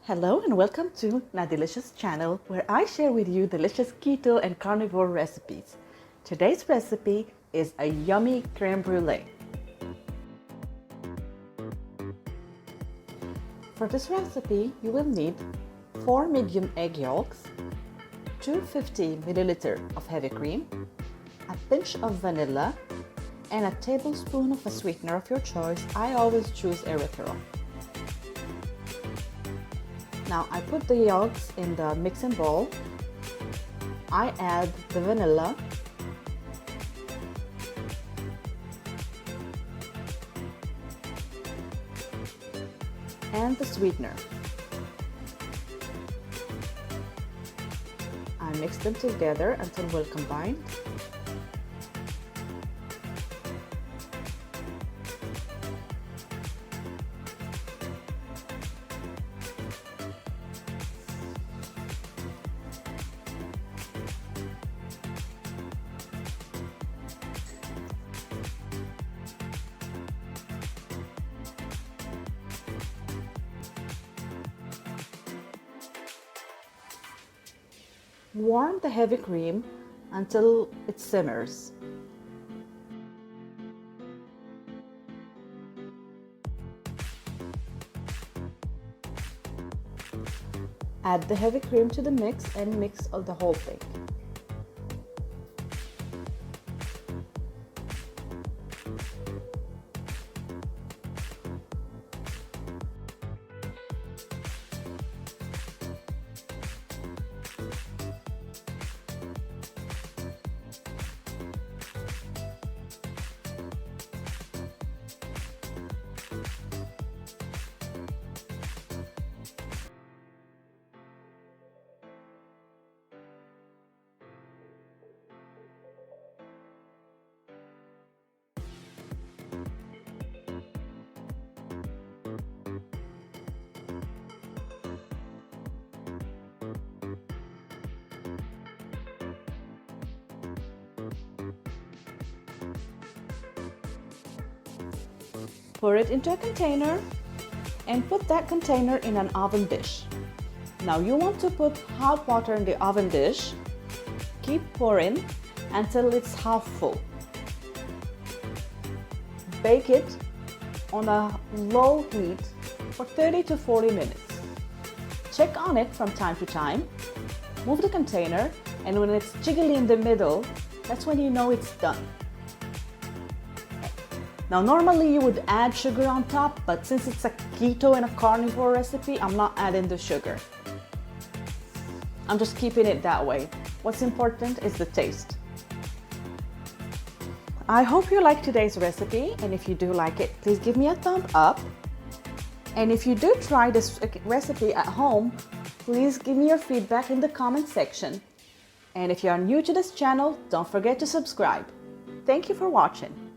Hello and welcome to Na Delicious channel, where I share with you delicious keto and carnivore recipes. Today's recipe is a yummy creme brulee. For this recipe, you will need 4 medium egg yolks, 250 milliliter of heavy cream, a pinch of vanilla, and a tablespoon of a sweetener of your choice. I always choose erythritol. Now I put the yolks in the mixing bowl. I add the vanilla, and the sweetener. I mix them together until well combined. Warm the heavy cream until it simmers. Add the heavy cream to the mix and mix the whole thing. Pour it into a container and put that container in an oven dish. Now you want to put hot water in the oven dish. Keep pouring until it's half full. Bake it on a low heat for 30 to 40 minutes. Check on it from time to time. Move the container, and when it's jiggly in the middle, that's when you know it's done. Now normally you would add sugar on top, but since it's a keto and a carnivore recipe, I'm not adding the sugar. I'm just keeping it that way. What's important is the taste. I hope you like today's recipe, and if you do like it, please give me a thumb up. And if you do try this recipe at home, please give me your feedback in the comment section. And if you are new to this channel, don't forget to subscribe. Thank you for watching.